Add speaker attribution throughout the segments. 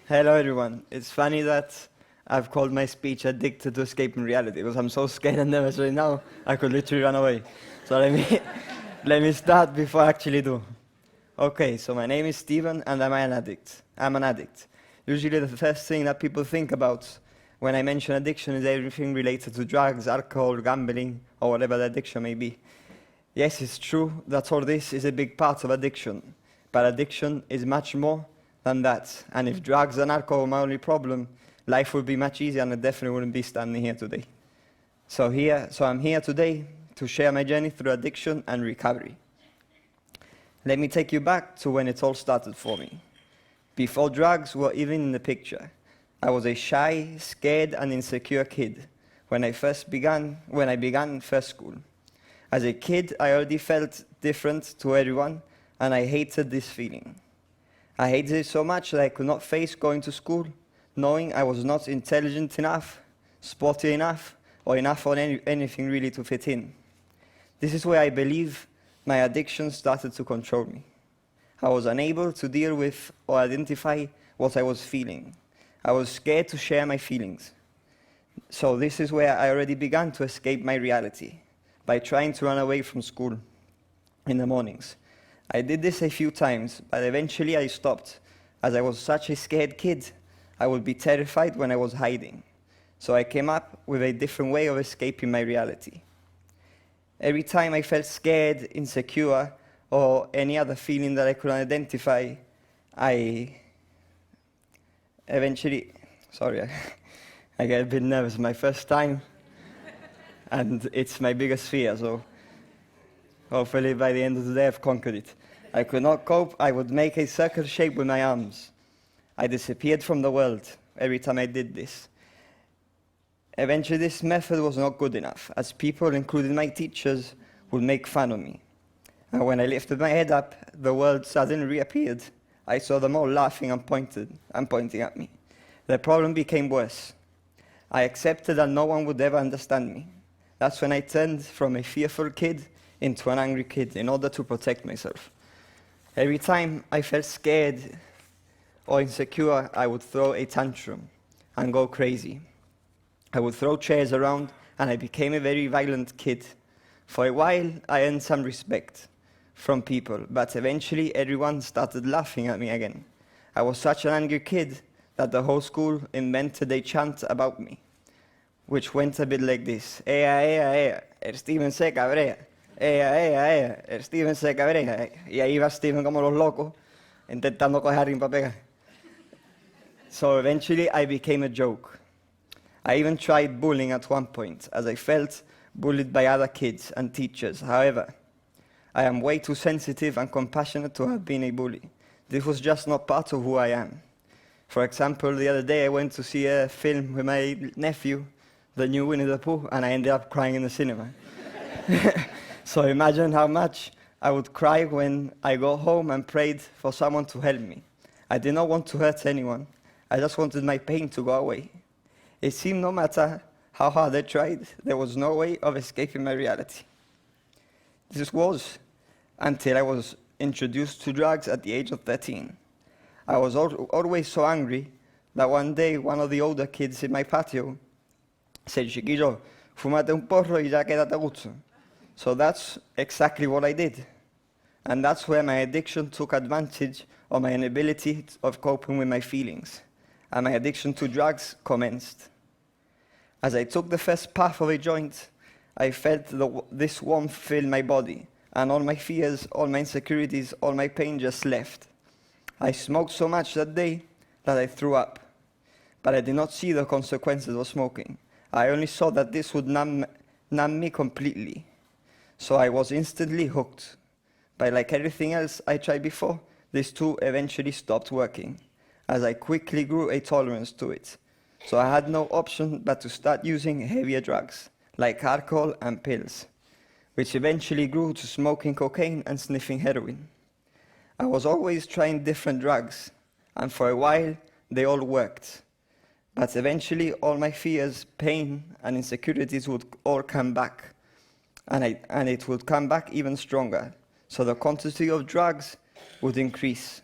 Speaker 1: Hello everyone. It's funny that I've called my speech Addicted to Escaping Reality because I'm so scared and nervous right now I could literally run away. So let me start before I actually do. Okay, so my name is Steven and I'm an addict. Usually the first thing that people think about when I mention addiction is everything related to drugs, alcohol, gambling, or whatever the addiction may be. Yes, it's true that all this is a big part of addiction, but addiction is much more than that. And if drugs and alcohol were my only problem, life would be much easier and I definitely wouldn't be standing here today. So I'm here today to share my journey through addiction and recovery. Let me take you back to when it all started for me. Before drugs were even in the picture, I was a shy, scared and insecure kid when I began first school. As a kid, I already felt different to everyone and I hated this feeling. I hated it so much that I could not face going to school, knowing I was not intelligent enough, sporty enough, or enough on anything really to fit in. This is where I believe my addiction started to control me. I was unable to deal with or identify what I was feeling. I was scared to share my feelings. So this is where I already began to escape my reality, by trying to run away from school in the mornings. I did this a few times, but eventually I stopped. As I was such a scared kid, I would be terrified when I was hiding. So I came up with a different way of escaping my reality. Every time I felt scared, insecure, or any other feeling that I could identify, I get a bit nervous my first time, and it's my biggest fear, so hopefully by the end of the day I've conquered it. I could not cope, I would make a circle shape with my arms. I disappeared from the world every time I did this. Eventually this method was not good enough, as people, including my teachers, would make fun of me. And when I lifted my head up, the world suddenly reappeared. I saw them all laughing and pointing at me. The problem became worse. I accepted that no one would ever understand me. That's when I turned from a fearful kid into an angry kid in order to protect myself. Every time I felt scared or insecure, I would throw a tantrum and go crazy. I would throw chairs around and I became a very violent kid. For a while, I earned some respect from people, but eventually everyone started laughing at me again. I was such an angry kid that the whole school invented a chant about me, which went a bit like this. Ea, ea, ea, el Steven se cabrea. Ea, ea, ea, el Steven se cabrea. Y ahí va Steven como los locos, intentando coger a alguien para pegar. So eventually I became a joke. I even tried bullying at one point, as I felt bullied by other kids and teachers. However, I am way too sensitive and compassionate to have been a bully. This was just not part of who I am. For example, the other day I went to see a film with my nephew, the new Winnie the Pooh, and I ended up crying in the cinema. So imagine how much I would cry when I got home and prayed for someone to help me. I did not want to hurt anyone. I just wanted my pain to go away. It seemed no matter how hard I tried, there was no way of escaping my reality. This was until I was introduced to drugs at the age of 13. I was always so angry that one day one of the older kids in my patio said, "Chiquillo, fúmate un porro y ya quédate a gusto." So that's exactly what I did. And that's where my addiction took advantage of my inability of coping with my feelings. And my addiction to drugs commenced. As I took the first puff of a joint, I felt this warmth fill my body, and all my fears, all my insecurities, all my pain just left. I smoked so much that day that I threw up. But I did not see the consequences of smoking. I only saw that this would numb me completely. So I was instantly hooked. But like everything else I tried before, this too eventually stopped working, as I quickly grew a tolerance to it. So I had no option but to start using heavier drugs, like alcohol and pills, which eventually grew to smoking cocaine and sniffing heroin. I was always trying different drugs, and for a while they all worked. But eventually all my fears, pain, and insecurities would all come back, and it would come back even stronger. So the quantity of drugs would increase.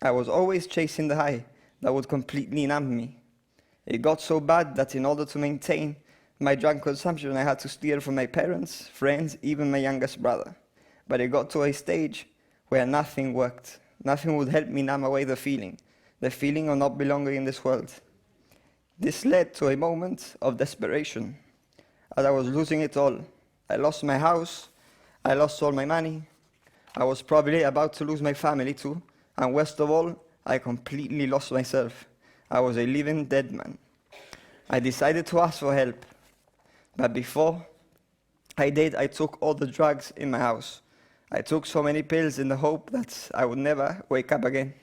Speaker 1: I was always chasing the high, that would completely numb me. It got so bad that in order to maintain my drug consumption, I had to steal from my parents, friends, even my youngest brother. But it got to a stage where nothing worked. Nothing would help me numb away the feeling of not belonging in this world. This led to a moment of desperation, as I was losing it all. I lost my house, I lost all my money, I was probably about to lose my family too, and worst of all, I completely lost myself. I was a living dead man. I decided to ask for help, but before I did, I took all the drugs in my house. I took so many pills in the hope that I would never wake up again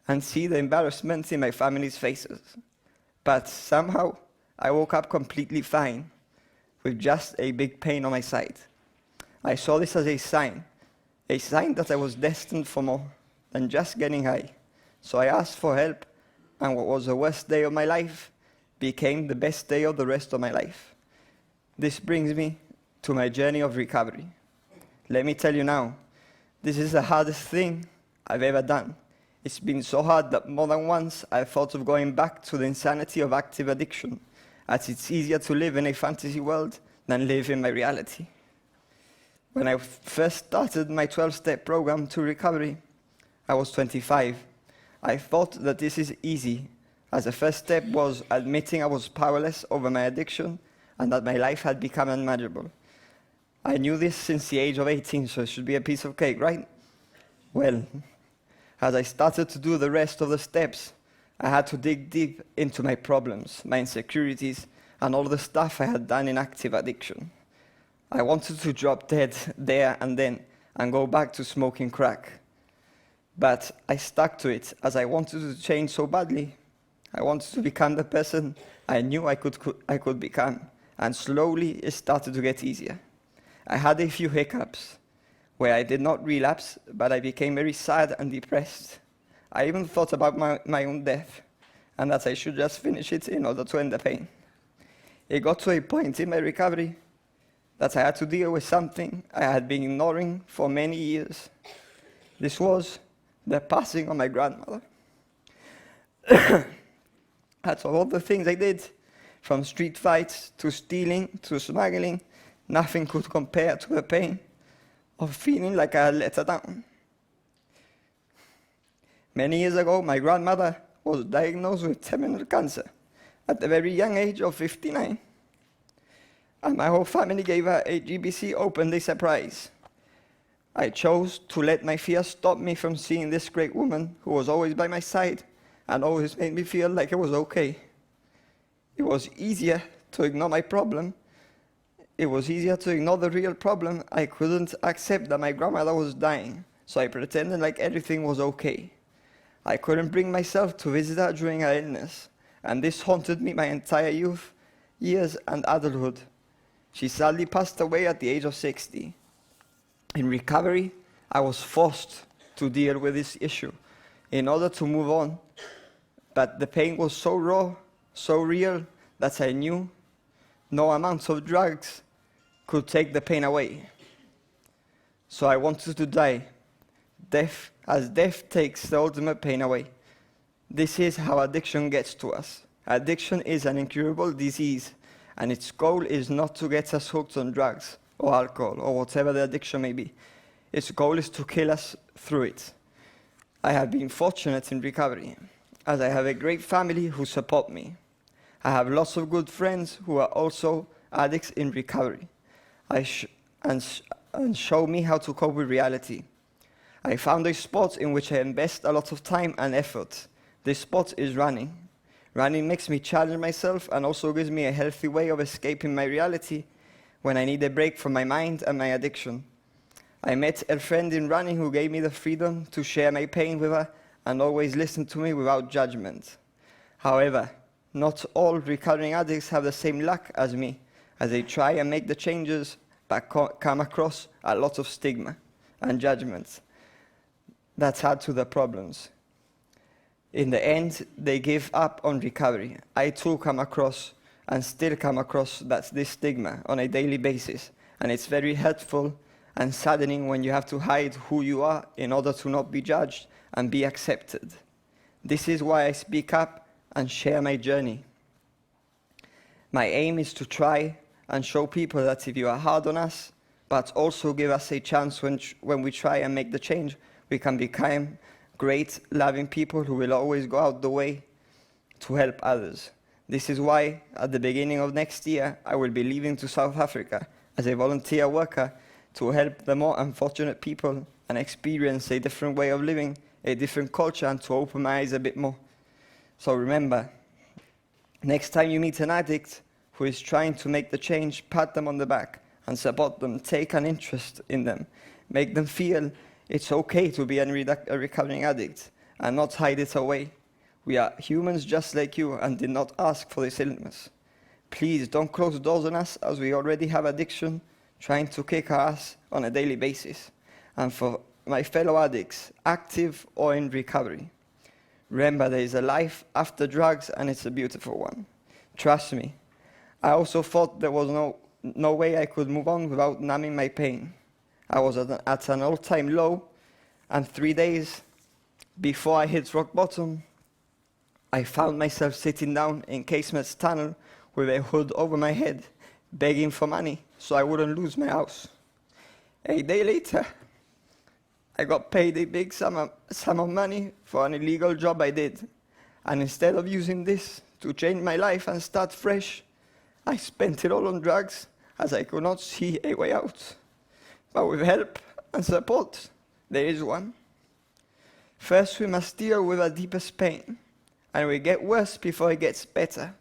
Speaker 1: and see the embarrassment in my family's faces. But somehow, I woke up completely fine, with just a big pain on my side. I saw this as a sign that I was destined for more than just getting high. So I asked for help, and what was the worst day of my life became the best day of the rest of my life. This brings me to my journey of recovery. Let me tell you now, this is the hardest thing I've ever done. It's been so hard that more than once I've thought of going back to the insanity of active addiction, as it's easier to live in a fantasy world than live in my reality. When I first started my 12-step program to recovery, I was 25. I thought that this is easy, as the first step was admitting I was powerless over my addiction and that my life had become unmanageable. I knew this since the age of 18, so it should be a piece of cake, right? Well, as I started to do the rest of the steps, I had to dig deep into my problems, my insecurities, and all the stuff I had done in active addiction. I wanted to drop dead there and then and go back to smoking crack. But I stuck to it as I wanted to change so badly. I wanted to become the person I knew I could become, and slowly it started to get easier. I had a few hiccups where I did not relapse, but I became very sad and depressed. I even thought about my own death, and that I should just finish it in order to end the pain. It got to a point in my recovery that I had to deal with something I had been ignoring for many years. This was the passing of my grandmother. That's all the things I did, from street fights to stealing to smuggling. Nothing could compare to the pain of feeling like I had let her down. Many years ago, my grandmother was diagnosed with terminal cancer at the very young age of 59. And my whole family gave her a GBC open day surprise. I chose to let my fear stop me from seeing this great woman who was always by my side and always made me feel like it was okay. It was easier to ignore my problem. It was easier to ignore the real problem. I couldn't accept that my grandmother was dying, so I pretended like everything was okay. I couldn't bring myself to visit her during her illness, and this haunted me my entire youth, years, and adulthood. She sadly passed away at the age of 60. In recovery, I was forced to deal with this issue in order to move on, but the pain was so raw, so real, that I knew no amount of drugs could take the pain away. So I wanted to die. Death takes the ultimate pain away. This is how addiction gets to us. Addiction is an incurable disease, and its goal is not to get us hooked on drugs or alcohol or whatever the addiction may be. Its goal is to kill us through it. I have been fortunate in recovery, as I have a great family who support me. I have lots of good friends who are also addicts in recovery, and show me how to cope with reality. I found a sport in which I invest a lot of time and effort. This sport is running. Running makes me challenge myself and also gives me a healthy way of escaping my reality when I need a break from my mind and my addiction. I met a friend in running who gave me the freedom to share my pain with her and always listen to me without judgment. However, not all recovering addicts have the same luck as me, as they try and make the changes but come across a lot of stigma and judgment that's add to the problems. In the end, they give up on recovery. I too come across and still come across this stigma on a daily basis, and it's very hurtful and saddening when you have to hide who you are in order to not be judged and be accepted. This is why I speak up and share my journey. My aim is to try and show people that if you are hard on us, but also give us a chance when we try and make the change, we can become great, loving people who will always go out the way to help others. This is why, at the beginning of next year, I will be leaving to South Africa as a volunteer worker to help the more unfortunate people and experience a different way of living, a different culture, and to open my eyes a bit more. So remember, next time you meet an addict who is trying to make the change, pat them on the back and support them, take an interest in them, make them feel it's okay to be a recovering addict and not hide it away. We are humans just like you and did not ask for this illness. Please don't close doors on us, as we already have addiction trying to kick our ass on a daily basis. And for my fellow addicts, active or in recovery, remember there is a life after drugs, and it's a beautiful one. Trust me. I also thought there was no way I could move on without numbing my pain. I was at an all-time low, and 3 days before I hit rock bottom, I found myself sitting down in Casement's tunnel with a hood over my head, begging for money so I wouldn't lose my house. A day later, I got paid a big sum of money for an illegal job I did. And instead of using this to change my life and start fresh, I spent it all on drugs, as I could not see a way out. But with help and support, there is one. First, we must deal with our deepest pain, and we get worse before it gets better.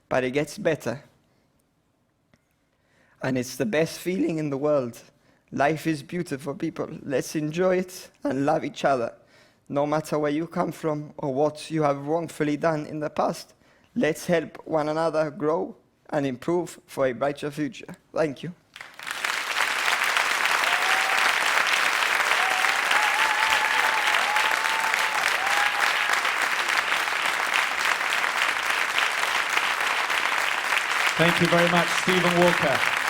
Speaker 1: But it gets better. And it's the best feeling in the world. Life is beautiful, people. Let's enjoy it and love each other. No matter where you come from or what you have wrongfully done in the past, let's help one another grow and improve for a brighter future. Thank you.
Speaker 2: Thank you very much, Stephen Walker.